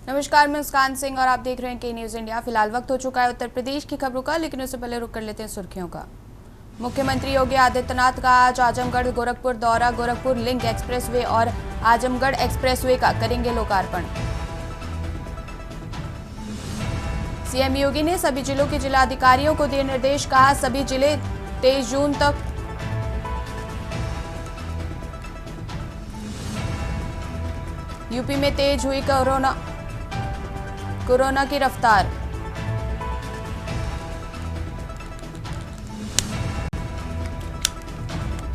नमस्कार, मैं मुस्कान सिंह और आप देख रहे हैं के न्यूज़ इंडिया। फिलहाल वक्त हो चुका है उत्तर प्रदेश की खबरों का, लेकिन उससे पहले रुक कर लेते हैं सुर्खियों का। मुख्यमंत्री योगी आदित्यनाथ का आज आजमगढ़ गोरखपुर दौरा। गोरखपुर लिंक एक्सप्रेसवे और आजमगढ़ एक्सप्रेसवे का करेंगे लोकार्पण। सीएम योगी ने सभी जिलों के जिलाधिकारियों को दिए निर्देश, कहा सभी जिले 23 जून तक यूपी में तेज हुई कोरोना की रफ्तार।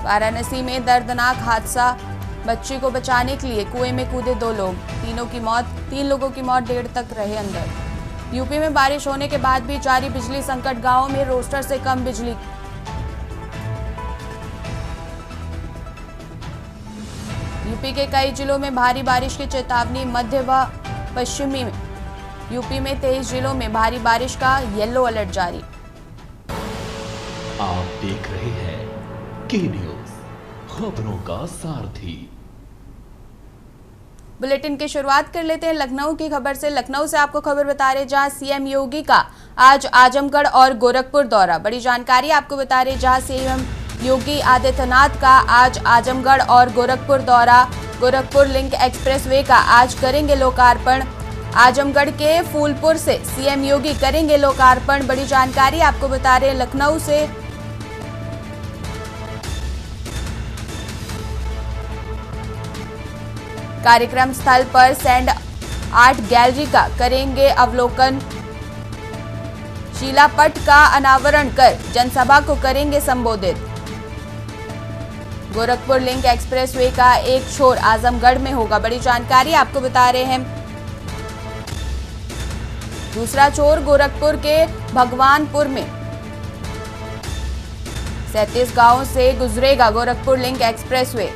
वाराणसी में दर्दनाक हादसा, बच्ची को बचाने के लिए कुएं में कूदे 2 लोग, 3 लोगों की मौत, 1.5 तक रहे अंदर। यूपी में बारिश होने के बाद भी जारी बिजली संकट, गांवों में रोस्टर से कम बिजली। यूपी के कई जिलों में भारी बारिश की चेतावनी, मध्य व पश्चिमी में यूपी में 23 जिलों में भारी बारिश का येलो अलर्ट जारी। आप देख रहे हैं के न्यूज़, खबरों का सारथी। बुलेटिन की शुरुआत कर लेते हैं लखनऊ की खबर से। लखनऊ से आपको खबर बता रहे जहां सीएम योगी का आज आजमगढ़ और गोरखपुर दौरा। बड़ी जानकारी आपको बता रहे जहां सीएम योगी आदित्यनाथ का आज आजमगढ़ और गोरखपुर दौरा। गोरखपुर लिंक एक्सप्रेसवे का आज करेंगे लोकार्पण। आजमगढ़ के फूलपुर से सीएम योगी करेंगे लोकार्पण। बड़ी जानकारी आपको बता रहे लखनऊ से। कार्यक्रम स्थल पर सैंड आर्ट गैलरी का करेंगे अवलोकन। शिलापट का अनावरण कर जनसभा को करेंगे संबोधित। गोरखपुर लिंक एक्सप्रेसवे का एक छोर आजमगढ़ में होगा। बड़ी जानकारी आपको बता रहे हैं। दूसरा छोर गोरखपुर के भगवानपुर में 37 गांवों से गुजरेगा गोरखपुर लिंक एक्सप्रेसवे।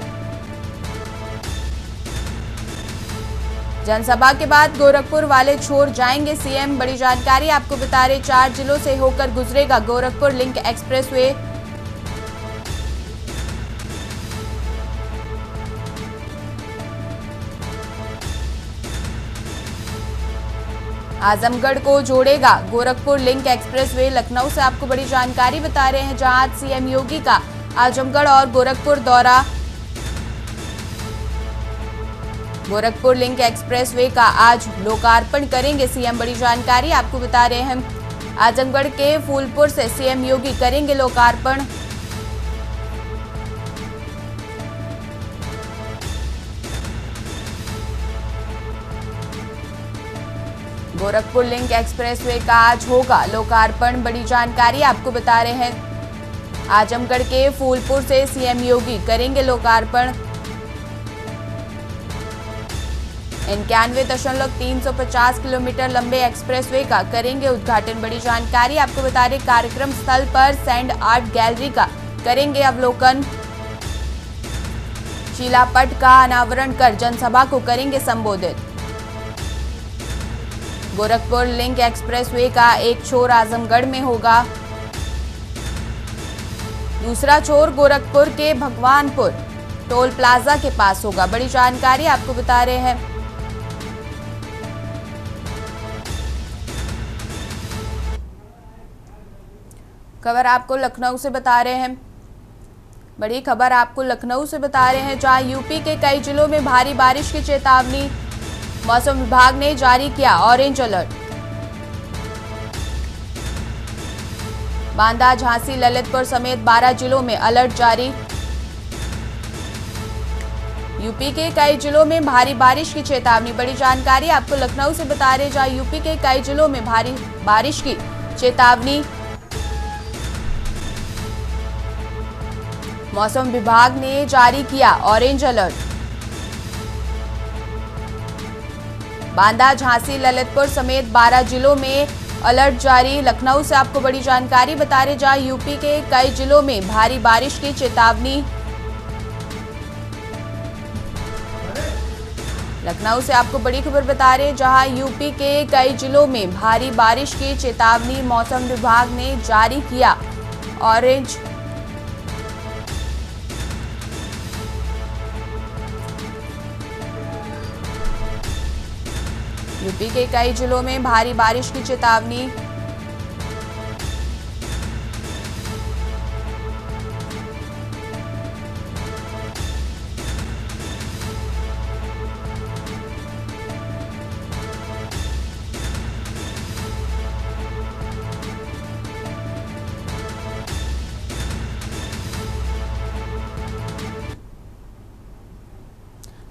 जनसभा के बाद गोरखपुर वाले छोर जाएंगे सीएम। बड़ी जानकारी आपको बता रहे 4 जिलों से होकर गुजरेगा गोरखपुर लिंक एक्सप्रेसवे। आजमगढ़ को जोड़ेगा गोरखपुर लिंक एक्सप्रेसवे। लखनऊ से आपको बड़ी जानकारी बता रहे हैं जहां आज सीएम योगी का आजमगढ़ और गोरखपुर दौरा। गोरखपुर लिंक एक्सप्रेसवे का आज लोकार्पण करेंगे सीएम। बड़ी जानकारी आपको बता रहे हैं आजमगढ़ के फूलपुर से सीएम योगी करेंगे लोकार्पण। गोरखपुर लिंक एक्सप्रेसवे का आज होगा लोकार्पण। बड़ी जानकारी आपको बता रहे हैं आजमगढ़ के फूलपुर से सीएम योगी करेंगे लोकार्पण। 91.350 किलोमीटर लंबे एक्सप्रेसवे का करेंगे उद्घाटन। बड़ी जानकारी आपको बता रहे कार्यक्रम स्थल पर सैंड आर्ट गैलरी का करेंगे अवलोकन। शिलापट का अनावरण कर जनसभा को करेंगे संबोधित। गोरखपुर लिंक एक्सप्रेसवे का एक छोर आजमगढ़ में होगा। दूसरा छोर गोरखपुर के भगवानपुर टोल प्लाजा के पास होगा। बड़ी जानकारी आपको बता रहे हैं। खबर आपको लखनऊ से बता रहे हैं। बड़ी खबर आपको लखनऊ से बता रहे हैं जहां यूपी के कई जिलों में भारी बारिश की चेतावनी, मौसम विभाग ने जारी किया ऑरेंज अलर्ट। बांदा, झांसी, ललितपुर समेत 12 जिलों में अलर्ट जारी। यूपी के कई जिलों में भारी बारिश की चेतावनी। बड़ी जानकारी आपको लखनऊ से बता रहे जहां यूपी के कई जिलों में भारी बारिश की चेतावनी। मौसम विभाग ने जारी किया ऑरेंज अलर्ट। बांदा, झांसी, ललितपुर समेत 12 जिलों में अलर्ट जारी। लखनऊ से आपको बड़ी जानकारी बता रहे जहां यूपी के कई जिलों में भारी बारिश की चेतावनी। लखनऊ से आपको बड़ी खबर बता रहे जहां यूपी के कई जिलों में भारी बारिश की चेतावनी, मौसम विभाग ने जारी किया ऑरेंज। यूपी के कई जिलों में भारी बारिश की चेतावनी।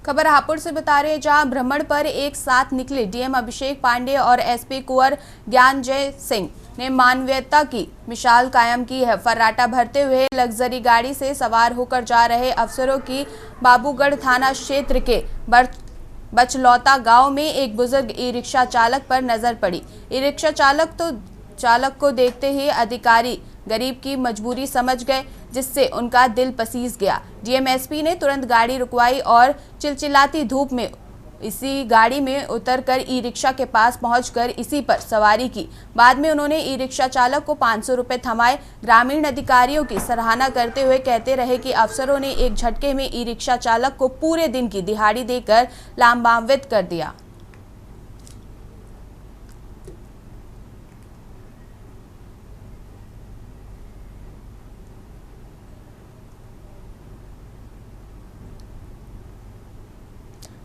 खबर हापुड़ से बता रहे हैं, जहां भ्रमण पर एक साथ निकले डीएम अभिषेक पांडे और एसपी कुंवर ज्ञानजय सिंह ने मानवीयता की मिसाल कायम की है। फर्राटा भरते हुए लग्जरी गाड़ी से सवार होकर जा रहे अफसरों की बाबूगढ़ थाना क्षेत्र के बचलौता गांव में एक बुजुर्ग ई रिक्शा चालक पर नजर पड़ी। ई रिक्शा चालक को देखते ही अधिकारी गरीब की मजबूरी समझ गए, जिससे उनका दिल पसीज गया। डीएमएसपी ने तुरंत गाड़ी रुकवाई और चिलचिलाती धूप में इसी गाड़ी में उतरकर ई रिक्शा के पहुंच पहुंचकर इसी पर सवारी की। बाद में उन्होंने ई रिक्शा चालक को 500 रुपए थमाए। ग्रामीण अधिकारियों की सराहना करते हुए कहते रहे कि अफसरों ने एक झटके में ई रिक्शा चालक को पूरे दिन की दिहाड़ी देकर लाभान्वित कर दिया।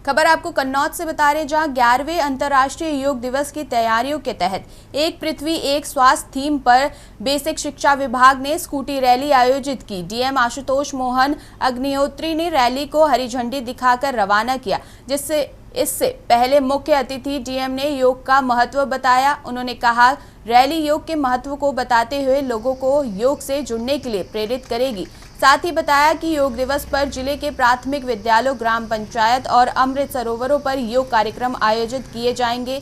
खबर आपको कन्नौज से बता रहे, जहां 11वें अंतर्राष्ट्रीय योग दिवस की तैयारियों के तहत एक पृथ्वी एक स्वास्थ्य थीम पर बेसिक शिक्षा विभाग ने स्कूटी रैली आयोजित की। डीएम आशुतोष मोहन अग्निहोत्री ने रैली को हरी झंडी दिखाकर रवाना किया, इससे पहले मुख्य अतिथि डीएम ने योग का महत्व बताया। उन्होंने कहा, रैली योग के महत्व को बताते हुए लोगों को योग से जुड़ने के लिए प्रेरित करेगी। साथ ही बताया कि योग दिवस पर जिले के प्राथमिक विद्यालयों, ग्राम पंचायत और अमृत सरोवरों पर योग कार्यक्रम आयोजित किए जाएंगे।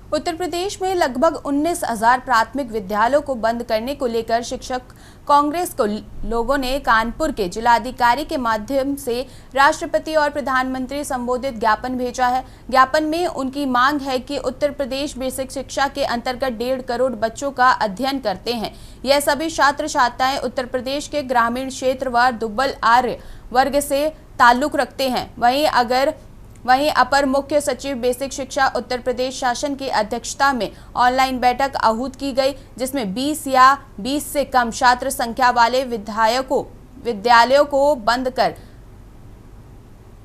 उत्तर प्रदेश में लगभग 19,000 प्राथमिक विद्यालयों को बंद करने को लेकर शिक्षक कांग्रेस को लोगों ने कानपुर के जिलाधिकारी के माध्यम से राष्ट्रपति और प्रधानमंत्री संबोधित ज्ञापन भेजा है। ज्ञापन में उनकी मांग है कि उत्तर प्रदेश बेसिक शिक्षा के अंतर्गत 1.5 करोड़ बच्चों का अध्ययन करते हैं। यह सभी छात्र छात्राएं उत्तर प्रदेश के ग्रामीण क्षेत्र व दुर्बल आर्य वर्ग से ताल्लुक रखते हैं। वहीं अपर मुख्य सचिव बेसिक शिक्षा उत्तर प्रदेश शासन की अध्यक्षता में ऑनलाइन बैठक आहूत की गई, जिसमें 20 या 20 से कम छात्र संख्या वाले विद्यालयों को बंद कर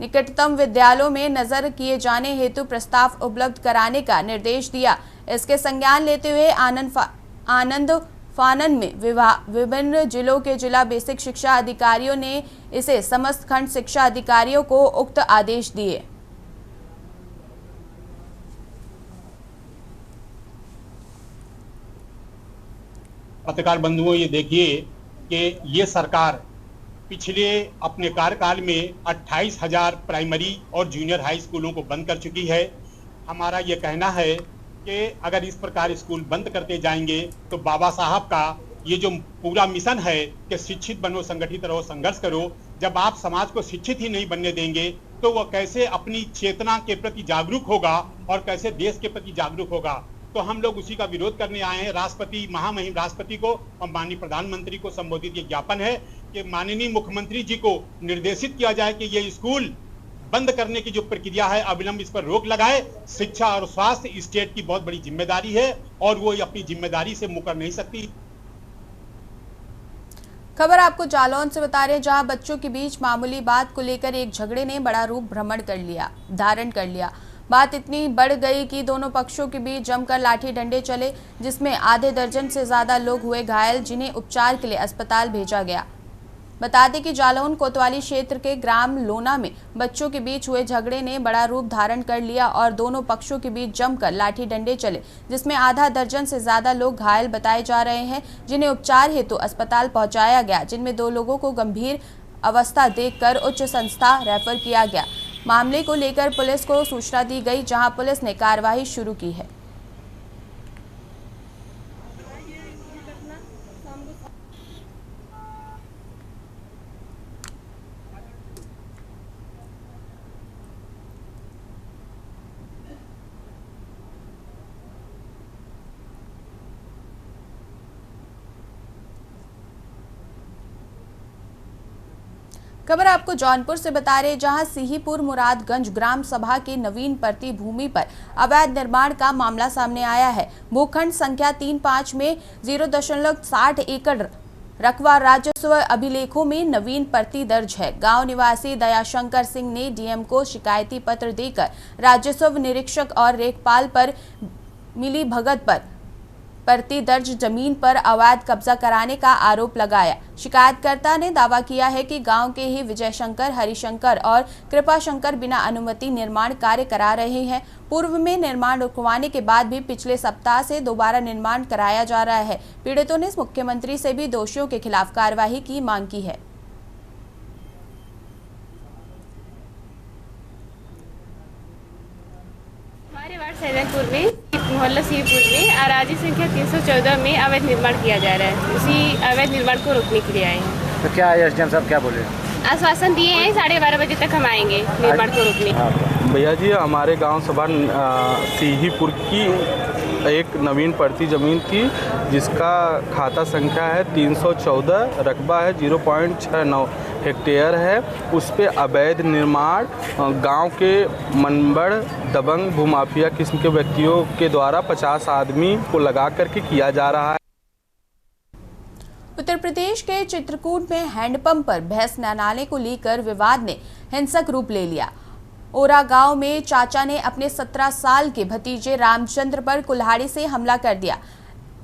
निकटतम विद्यालयों में नजर किए जाने हेतु प्रस्ताव उपलब्ध कराने का निर्देश दिया। इसके संज्ञान लेते हुए आनंद फानन में विभिन्न जिलों के जिला बेसिक शिक्षा अधिकारियों ने इसे समस्त खंड शिक्षा अधिकारियों को उक्त आदेश दिए। पत्रकार बंधुओं, ये देखिए कि ये सरकार पिछले अपने कार्यकाल में 28,000 प्राइमरी और जूनियर हाई स्कूलों को बंद कर चुकी है। हमारा ये कहना है कि अगर इस प्रकार स्कूल बंद करते जाएंगे तो बाबा साहब का ये जो पूरा मिशन है कि शिक्षित बनो, संगठित रहो, संघर्ष करो, जब आप समाज को शिक्षित ही नहीं बनने देंगे तो वह कैसे अपनी चेतना के प्रति जागरूक होगा और कैसे देश के प्रति जागरूक होगा। तो हम लोग उसी का विरोध करने आए हैं। राष्ट्रपति, महामहिम राष्ट्रपति को और माननीय प्रधानमंत्री को संबोधित ये ज्ञापन है कि माननीय मुख्यमंत्री जी को निर्देशित किया जाए कि ये स्कूल बंद करने की जो प्रक्रिया है अविलंब इस पर रोक लगाए। शिक्षा और स्वास्थ्य स्टेट की बहुत बड़ी जिम्मेदारी है और वो अपनी जिम्मेदारी से मुकर नहीं सकती। खबर आपको जालौन से बता रहे हैं, जहां बच्चों के बीच मामूली बात को लेकर एक झगड़े ने बड़ा रूप धारण कर लिया। बात इतनी बढ़ गई कि दोनों पक्षों के बीच जमकर लाठी डंडे चले, जिसमें आधे दर्जन से ज्यादा लोग हुए घायल, जिन्हें उपचार के लिए अस्पताल भेजा गया। बता दें कि जालौन कोतवाली क्षेत्र के ग्राम लोना में बच्चों के बीच हुए झगड़े ने बड़ा रूप धारण कर लिया और दोनों पक्षों के बीच जमकर लाठी डंडे चले, जिसमें आधा दर्जन से ज्यादा लोग घायल बताए जा रहे हैं, जिन्हें उपचार हेतु अस्पताल पहुंचाया गया, जिनमें 2 लोगों को गंभीर अवस्था देखकर उच्च संस्था रेफर किया गया। मामले को लेकर पुलिस को सूचना दी गई, जहां पुलिस ने कार्रवाई शुरू की है। खबर आपको जौनपुर से बता रहे, जहां सिहीपुर मुरादगंज ग्राम सभा के नवीन परती भूमि पर अवैध निर्माण का मामला सामने आया है। भूखंड संख्या 35 में 0.60 एकड़ रकबा राजस्व अभिलेखों में नवीन परती दर्ज है। गांव निवासी दयाशंकर सिंह ने डीएम को शिकायती पत्र देकर राजस्व निरीक्षक और लेखपाल पर मिली भगत पर परती दर्ज जमीन पर अवैध कब्जा कराने का आरोप लगाया। शिकायतकर्ता ने दावा किया है कि गांव के ही विजय शंकर, हरिशंकर और कृपा शंकर बिना अनुमति निर्माण कार्य करा रहे हैं। पूर्व में निर्माण रुकवाने के बाद भी पिछले सप्ताह से दोबारा निर्माण कराया जा रहा है। पीड़ितों ने मुख्यमंत्री से भी दोषियों के खिलाफ कार्रवाई की मांग की है। हमारे वार्ड सैदपुर में मोहल्ला सिहीपुर में अराजी संख्या 314 में अवैध निर्माण किया जा रहा है। उसी अवैध निर्माण को रोकने के लिए आए हैं। तो क्या एसडीएम साहब क्या बोले? आश्वासन दिए हैं 12:30 बजे तक हम आएंगे निर्माण को रोकने। भैया जी, हमारे गांव सभा सिहीपुर की एक नवीन पड़ती ज़मीन थी, जिसका खाता संख्या है 314, रकबा है 0.69 हेक्टेयर है। उस पे अवैध निर्माण गांव के मनबड़ दबंग भूमाफिया किस्म के व्यक्तियों के द्वारा 50 आदमी को लगा करके किया जा रहा है। उत्तर प्रदेश के चित्रकूट में हैंडपंप पर भैंस नहलाने को लेकर विवाद ने हिंसक रूप ले लिया। ओरा गांव में चाचा ने अपने 17 साल के भतीजे रामचंद्र पर कुल्हाड़ी से हमला कर दिया।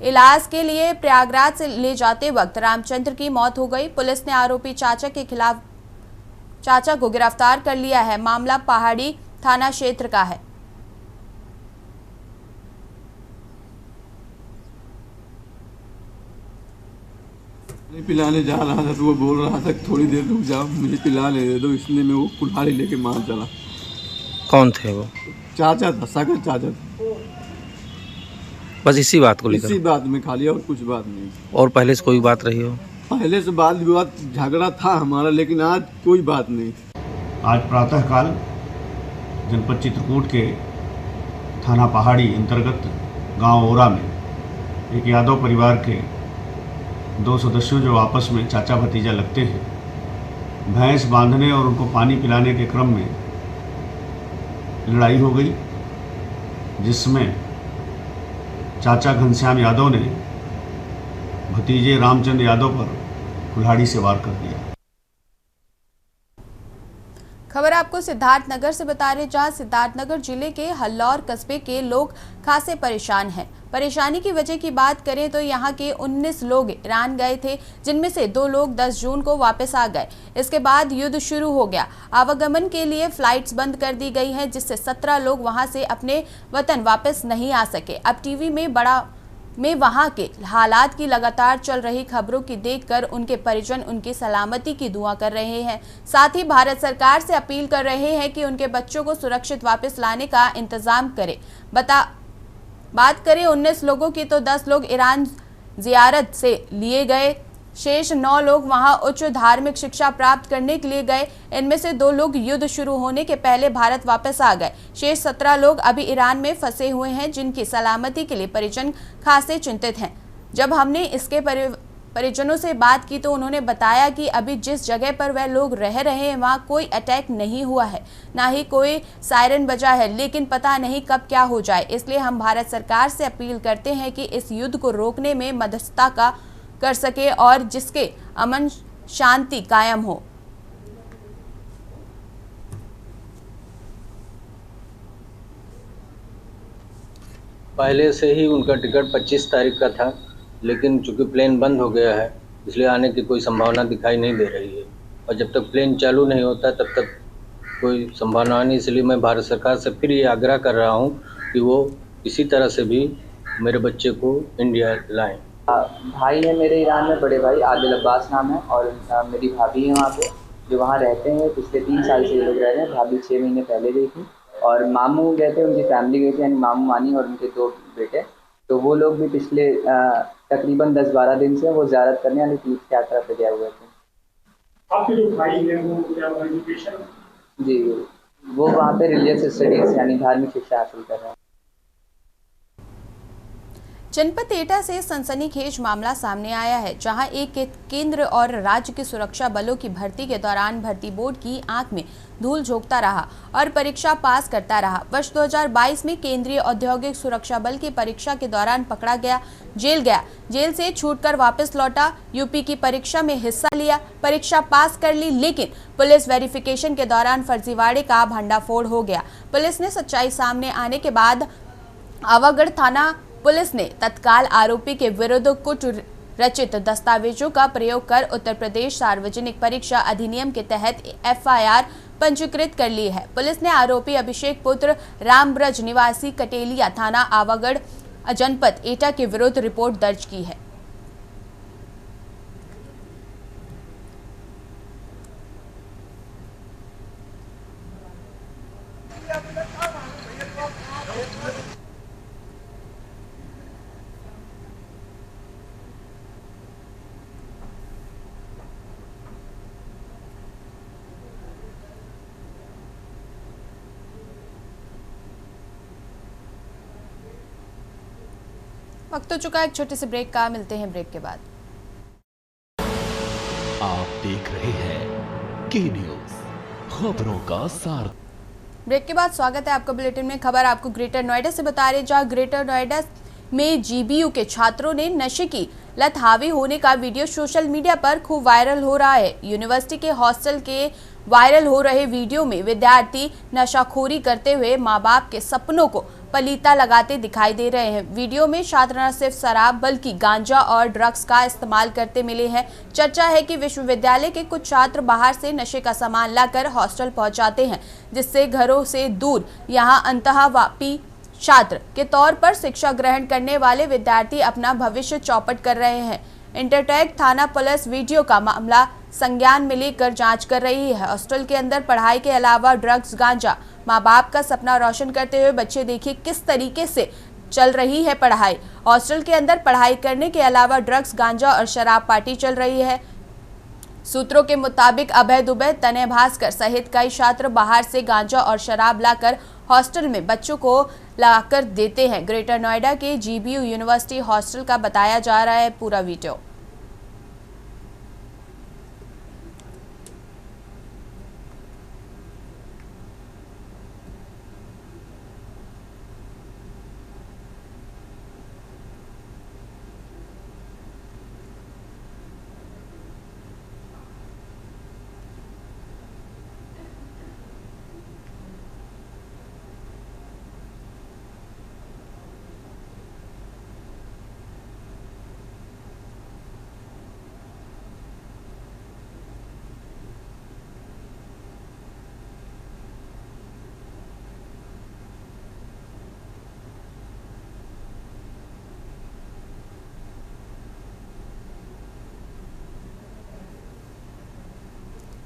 इलाज के लिए प्रयागराज से ले जाते वक्त रामचंद्र की मौत हो गई। पुलिस ने आरोपी चाचा को गिरफ्तार कर लिया है। मामला पहाड़ी थाना क्षेत्र का है। पिलाने जा रहा था तो वो बोल रहा था थोड़ी देर रुक जाओ, मुझे पिलाने दे दो, इसलिए मैं वो कुल्हाड़ी लेके मार चला। कौन थे वो? चाचा था, सागर चाचा था। बस इसी बात को लेकर? इसी बात में खाली, और कुछ बात नहीं। और पहले से कोई बात रही हो? पहले से बात विवाद झगड़ा था हमारा, लेकिन आज कोई बात नहीं। आज प्रातःकाल जनपद चित्रकूट के थाना पहाड़ी अंतर्गत गांव ओरा में एक यादव परिवार के 2 सदस्यों, जो आपस में चाचा भतीजा लगते हैं, भैंस बांधने और उनको पानी पिलाने के क्रम में लड़ाई हो गई, जिसमें चाचा घनश्याम यादव ने भतीजे रामचंद्र यादव पर कुल्हाड़ी से वार कर दिया। खबर आपको सिद्धार्थनगर से बता रहे, जहां सिद्धार्थनगर जिले के हल्लौर कस्बे के लोग खासे परेशान हैं। परेशानी की वजह की बात करें तो यहां के 19 लोग ईरान गए थे, जिनमें से 2 लोग 10 जून को वापस आ गए। इसके बाद युद्ध शुरू हो गया। आवागमन के लिए फ्लाइट्स बंद कर दी गई हैं, जिससे 17 लोग वहां से अपने वतन वापस नहीं आ सके। अब टीवी में वहां के हालात की लगातार चल रही खबरों की देखकर उनके परिजन उनकी सलामती की दुआ कर रहे हैं। साथ ही भारत सरकार से अपील कर रहे हैं कि उनके बच्चों को सुरक्षित वापस लाने का इंतजाम करे। बात करें 19 लोगों की तो 10 लोग ईरान जियारत से लिए गए। शेष 9 लोग वहां उच्च धार्मिक शिक्षा प्राप्त करने के लिए गए। इनमें से 2 लोग युद्ध शुरू होने के पहले भारत वापस आ गए। शेष 17 लोग अभी ईरान में फंसे हुए हैं, जिनकी सलामती के लिए परिजन खासे चिंतित हैं। जब हमने इसके परिजनों से बात की तो उन्होंने बताया कि अभी जिस जगह पर वह लोग रह रहे हैं वहाँ कोई अटैक नहीं हुआ है, ना ही कोई सायरन बजा है, लेकिन पता नहीं कब क्या हो जाए। इसलिए हम भारत सरकार से अपील करते हैं कि इस युद्ध को रोकने में मध्यस्थता कर सके और जिसके अमन शांति कायम हो। पहले से ही उनका टिकट 25 तारीख का था, लेकिन चूंकि प्लेन बंद हो गया है इसलिए आने की कोई संभावना दिखाई नहीं दे रही है, और जब तक प्लेन चालू नहीं होता तब तक कोई संभावना नहीं। इसलिए मैं भारत सरकार से फिर ये आग्रह कर रहा हूँ कि वो किसी तरह से भी मेरे बच्चे को इंडिया लाएं। भाई है मेरे ईरान में, बड़े भाई आदिल अब्बास नाम है, और मेरी भाभी है वहाँ पे। जो वहाँ रहते हैं, पिछले 3 साल से ये लोग रह रहे हैं। भाभी 6 महीने पहले गई थी और मामू गए थे, उनकी फैमिली गई थी, यानी मामू मानी और उनके 2 बेटे। तो वो लोग भी पिछले तकरीबन 10-12 दिन से वो ज़ियारत करने यानी तीर्थ यात्रा पे गए हुए थे। आपके जो भाई हैं वो क्या एजुकेशन? जी, वो वहाँ पे रिलीजियस स्टडीज़ यानी धार्मिक शिक्षा हासिल कर रहे हैं। जनपद एटा से सनसनीखेज मामला सामने आया है, जहां एक केंद्र और राज्य की सुरक्षा बलों की भर्ती के दौरान भर्ती बोर्ड की आंख में धूल झोंकता रहा और परीक्षा पास करता रहा। वर्ष 2022 में केंद्रीय औद्योगिक सुरक्षा बल की परीक्षा के दौरान पकड़ा गया, जेल से छूटकर वापस लौटा, यूपी की परीक्षा में हिस्सा लिया, परीक्षा पास कर ली, लेकिन पुलिस वेरिफिकेशन के दौरान फर्जीवाड़े का भंडाफोड़ हो गया। पुलिस ने सच्चाई सामने आने के बाद आवागढ़ थाना पुलिस ने तत्काल आरोपी के विरुद्ध कुछ रचित दस्तावेजों का प्रयोग कर उत्तर प्रदेश सार्वजनिक परीक्षा अधिनियम के तहत FIR पंजीकृत कर ली है। पुलिस ने आरोपी अभिषेक पुत्र रामब्रज निवासी कटेलिया थाना आवागढ़ जनपद एटा के विरुद्ध रिपोर्ट दर्ज की है। वक्त हो चुका है एक छोटे से ब्रेक का, मिलते हैं ब्रेक के बाद। आप देख रहे हैं के न्यूज़, खबरों का सार। ब्रेक के बाद स्वागत है आपका बुलेटिन में। खबर आपको ग्रेटर नोएडा से बता रहे, जहां ग्रेटर नोएडा में GBU के छात्रों ने नशे की लत हावी होने का वीडियो सोशल मीडिया पर खूब वायरल हो रहा है। यूनिवर्सिटी के हॉस्टल के वायरल हो रहे वीडियो में विद्यार्थी नशाखोरी करते हुए मां बाप के सपनों को पलीता लगाते दिखाई दे रहे हैं। वीडियो में छात्र न सिर्फ शराब बल्कि गांजा और ड्रग्स का इस्तेमाल करते मिले हैं। चर्चा है कि विश्वविद्यालय के कुछ छात्र बाहर से नशे का सामान लाकर हॉस्टल पहुंचाते हैं, जिससे घरों से दूर यहां अंतःवापी छात्र के तौर पर शिक्षा ग्रहण करने वाले विद्यार्थी अपना भविष्य चौपट कर रहे हैं। इंटरटेक थाना पुलिस वीडियो का मामला संज्ञान में लेकर जांच कर रही है। हॉस्टल के अंदर पढ़ाई के अलावा ड्रग्स, गांजा, माँ बाप का सपना रोशन करते हुए बच्चे देखिए किस तरीके से चल रही है पढ़ाई। हॉस्टल के अंदर पढ़ाई करने के अलावा ड्रग्स, गांजा और शराब पार्टी चल रही है। सूत्रों के मुताबिक अभय दुबे, तनय भास्कर सहित कई छात्र बाहर से गांजा और शराब लाकर हॉस्टल में बच्चों को लाकर देते हैं। ग्रेटर नोएडा के GBU यूनिवर्सिटी हॉस्टल का बताया जा रहा है पूरा वीडियो।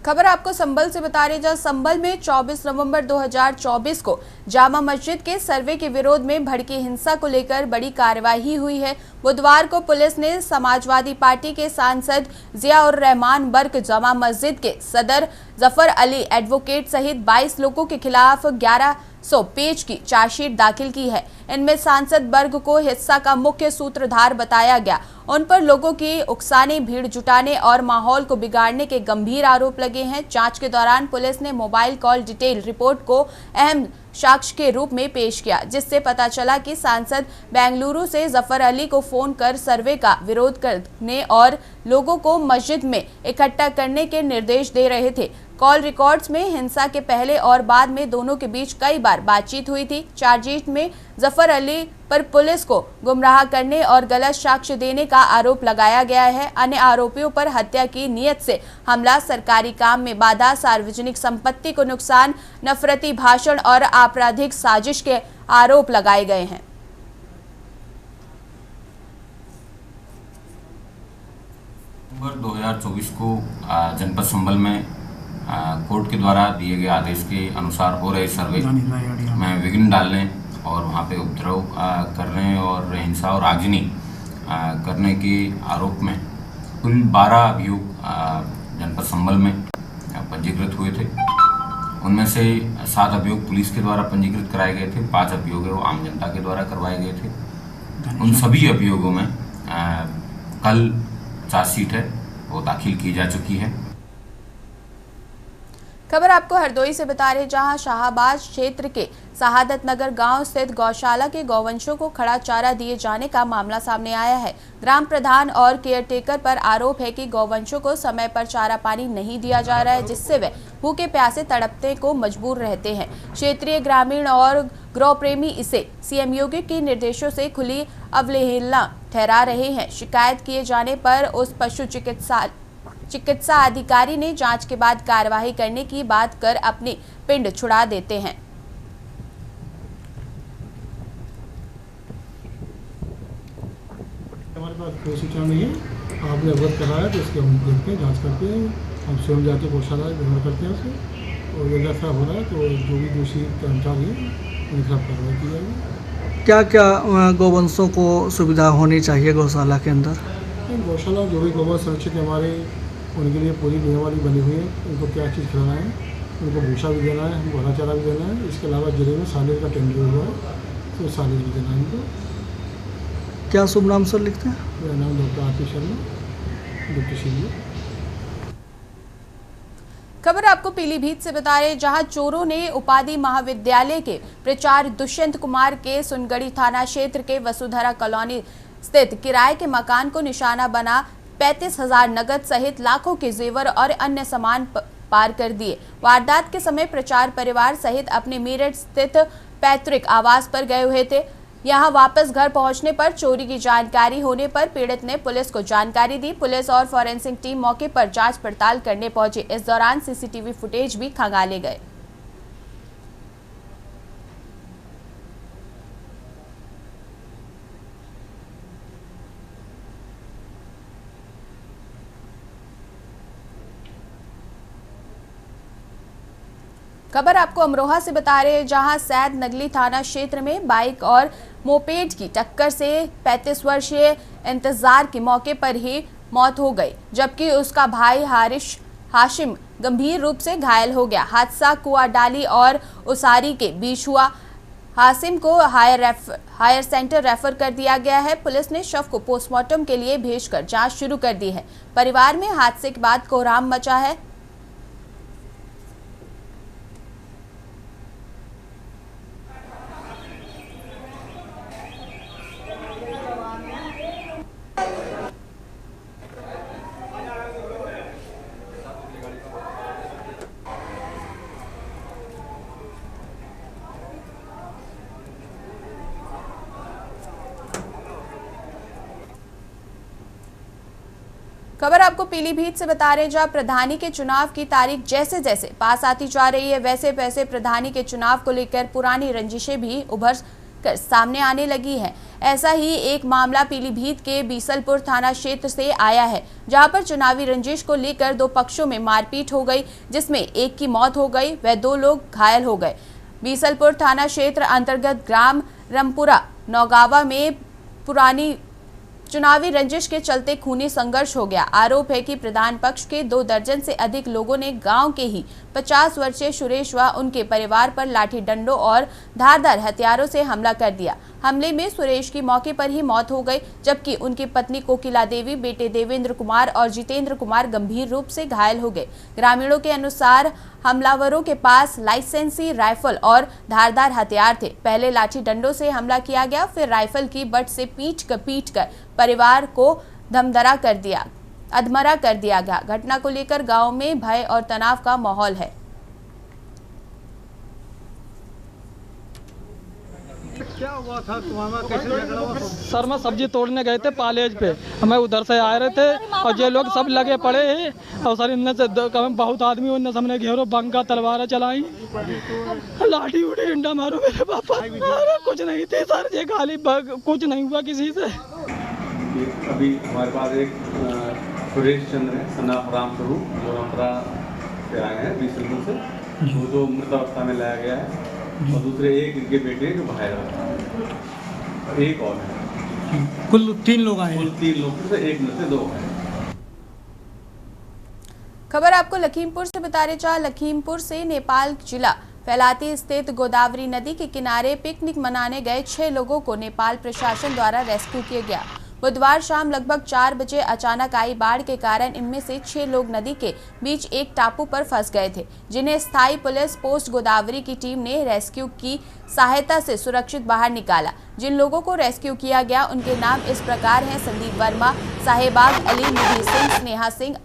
खबर आपको संभल से बता रहे, जहां संभल में 24 नवंबर 2024 को जामा मस्जिद के सर्वे के विरोध में भड़की हिंसा को लेकर बड़ी कार्यवाही हुई है। बुधवार को पुलिस ने समाजवादी पार्टी के सांसद जियाउर रहमान बर्क, जामा मस्जिद के सदर जफर अली एडवोकेट सहित 22 लोगों के खिलाफ 1100 पेज की चार्जशीट दाखिल की है। इनमें सांसद वर्ग को हिस्सा का मुख्य सूत्रधार बताया गया। उन पर लोगों की उकसाने, भीड़ जुटाने और माहौल को बिगाड़ने के गंभीर आरोप लगे हैं। जांच के दौरान पुलिस ने मोबाइल कॉल डिटेल रिपोर्ट को अहम साक्ष्य के रूप में पेश किया, जिससे पता चला कि सांसद बेंगलुरु से जफर अली को फोन कर सर्वे का विरोध करने और लोगों को मस्जिद में इकट्ठा करने के निर्देश दे रहे थे। कॉल रिकॉर्ड्स में हिंसा के पहले और बाद में दोनों के बीच कई बार बातचीत हुई थी। चार्जशीट में जफर अली पर पुलिस को गुमराह करने और गलत साक्ष्य देने का आरोप लगाया गया है। अन्य आरोपियों पर हत्या की नीयत से हमला, सरकारी काम में बाधा, सार्वजनिक संपत्ति को नुकसान, नफरती भाषण और आपराधिक साजिश के आरोप लगाए गए हैं। नवंबर 2024 को जनपद संभल में कोर्ट के द्वारा दिए गए आदेश के अनुसार हो रहे सर्वे में विघ्न डालने और वहाँ पे उपद्रव करने और हिंसा और आगजनी करने के आरोप में कुल 12 अभियोग जनपद संभल में पंजीकृत हुए थे। उनमें से 7 अभियोग पुलिस के द्वारा पंजीकृत कराए गए थे, 5 अभियोग वो आम जनता के द्वारा करवाए गए थे। उन सभी अभियोगों में कल चार्जशीट है वो दाखिल की जा चुकी है। खबर आपको हरदोई से बता रहे, जहां शाहबाद क्षेत्र के शहादत नगर गांव स्थित गौशाला के गौवंशों को खड़ा चारा दिए जाने का मामला सामने आया है। ग्राम प्रधान और केयरटेकर पर आरोप है कि गौवंशों को समय पर चारा पानी नहीं दिया जा रहा है, जिससे वे भूखे प्यासे तड़पने को मजबूर रहते हैं। क्षेत्रीय ग्रामीण और गौ प्रेमी इसे सीएम योगी के निर्देशों से खुली अवहेलना ठहरा रहे हैं। शिकायत किए जाने पर उस पशु चिकित्सा अधिकारी ने जांच के बाद कार्रवाई करने की बात कर अपने पिंड छुड़ा देते हैं। हमारे पास कोई सूचना नहीं है, आपने अवगत कराया तो इसके हम देखते हैं, जांच करते हैं, हम स्वयं जाके गौशाला ग्रहण करते हैं उसे, और यदि ऐसा हो रहा है तो जो भी दोषी कर्मचारी है उनके खिलाफ कार्रवाई की जाएगी। क्या क्या गौवंशों को सुविधा होनी चाहिए गौशाला के अंदर? गौशाला जो भी गौवंश संरक्षित हमारे उनके लिए पूरी नियमावली बनी हुई है, उनको क्या चीज़ खिलाना है, उनको भूसा भी देना है, हमको हरा चारा भी देना है। इसके अलावा जिले में सालेज का टेंडर हुआ है तो सालेज भी देना है इनको। क्या शुभ नाम सर लिखते हैं? मेरा नाम डॉक्टर आरती शर्मा, डिप्टी सीडीओ। खबर आपको पीलीभीत से बता रहे, जहां चोरों ने उपाधि महाविद्यालय के प्राचार्य दुष्यंत कुमार के सुनगढ़ी थाना क्षेत्र के वसुधरा कॉलोनी स्थित किराए के मकान को निशाना बना 35,000 नगद सहित लाखों के जेवर और अन्य सामान पार कर दिए। वारदात के समय प्राचार्य परिवार सहित अपने मेरठ स्थित पैतृक आवास पर गए हुए थे। यहां वापस घर पहुंचने पर चोरी की जानकारी होने पर पीड़ित ने पुलिस को जानकारी दी। पुलिस और फॉरेंसिक टीम मौके पर जांच पड़ताल करने पहुंची। इस दौरान सीसीटीवी फुटेज भी खंगाले गए। खबर आपको अमरोहा से बता रहे हैं, जहां सैद नगली थाना क्षेत्र में बाइक और मोपेड की टक्कर से 35 वर्षीय इंतजार की मौके पर ही मौत हो गई, जबकि उसका भाई हाशिम गंभीर रूप से घायल हो गया। हादसा कुआडाली और उसारी के बीच हुआ। हाशिम को हायर सेंटर रेफर कर दिया गया है। पुलिस ने शव को पोस्टमार्टम के लिए भेजकर जांच शुरू कर दी है। परिवार में हादसे के बाद कोहराम मचा है। खबर आपको पीलीभीत से बता रहे हैं, जहां प्रधानी के चुनाव की तारीख जैसे जैसे पास आती जा रही है, वैसे वैसे प्रधानी के चुनाव को लेकर पुरानी रंजिशें भी उभर कर सामने आने लगी है। ऐसा ही एक मामला पीलीभीत के बीसलपुर थाना क्षेत्र से आया है, जहां पर चुनावी रंजिश को लेकर 2 पक्षों में मारपीट हो गई, जिसमें एक की मौत हो गई व 2 लोग घायल हो गए। बीसलपुर थाना क्षेत्र अंतर्गत ग्राम रमपुरा नौगावा में पुरानी चुनावी रंजिश के चलते खूनी संघर्ष हो गया। आरोप है कि प्रधान पक्ष के 2 दर्जन से अधिक लोगों ने गांव के ही 50 वर्षीय सुरेश व उनके परिवार पर लाठी डंडों और धारदार हथियारों से हमला कर दिया। हमले में सुरेश की मौके पर ही मौत हो गई, जबकि उनकी पत्नी कोकिला देवी, बेटे देवेंद्र कुमार और जितेंद्र कुमार गंभीर रूप से घायल हो गए। ग्रामीणों के अनुसार हमलावरों के पास लाइसेंसी राइफल और धारदार हथियार थे। पहले लाठी डंडों से हमला किया गया, फिर राइफल की बट से पीट कर परिवार को अधमरा कर दिया गया। घटना को लेकर गांव में भय और तनाव का माहौल है। क्या हुआ था तुम्हारा, कैसे झगड़ा हुआ? सर मैं सब्जी तोड़ने गए थे कॉलेज पे, हमें उधर से आ रहे थे और ये लोग सब लगे पड़े हैं और सर इनने से बहुत आदमी उनने हमने घेरो बंका तलवारें चलाई, लाठी उठी डंडा मारो मेरे पापा, कुछ नहीं थे सर, ये खाली कुछ नहीं हुआ किसी से। अभी हमारे पास एक सुरेश चंद्र है, सनाफ राम स्वरूप, जो रमपुरा से आए हैं 20 रुपये से, वो तो मृत अवस्था में लाया गया है, और दूसरे एक इनके बेटे जो घायल है, एक और है। कुल 3 लोग आए हैं। कुल 3 लोग से एक में से 2 हैं। खबर आपको लखीमपुर से बता रहे, जहां लखीमपुर से नेपाल जिला फैलाती स्थित गोदावरी नदी के किनारे पिकनिक मनाने गए 6 लोगों को नेपाल प्रशासन द्वारा रेस्क्यू किया गया। बुधवार शाम लगभग 4 बजे अचानक आई बाढ़ के कारण इनमें से 6 लोग नदी के बीच एक टापू पर फंस गए थे, जिन्हें स्थायी पुलिस पोस्ट गोदावरी की टीम ने रेस्क्यू की सहायता से सुरक्षित बाहर निकाला। जिन लोगों को रेस्क्यू किया गया उनके नाम इस प्रकार हैं: संदीप वर्मा, साहेबाग अली, निधि सिंह, स्नेहा सिंह,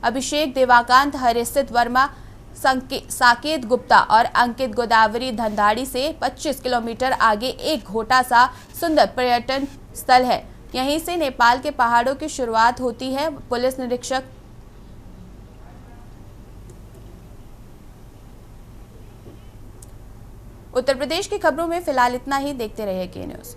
अभिषेक देवाकांत, हरिसित वर्मा, साकेत गुप्ता और अंकित। गोदावरी धनधाड़ी से 25 किलोमीटर आगे एक घोटा सा सुंदर पर्यटन स्थल है। यहीं से नेपाल के पहाड़ों की शुरुआत होती है। पुलिस निरीक्षक उत्तर प्रदेश की खबरों में फिलहाल इतना ही। देखते रहिए के न्यूज़।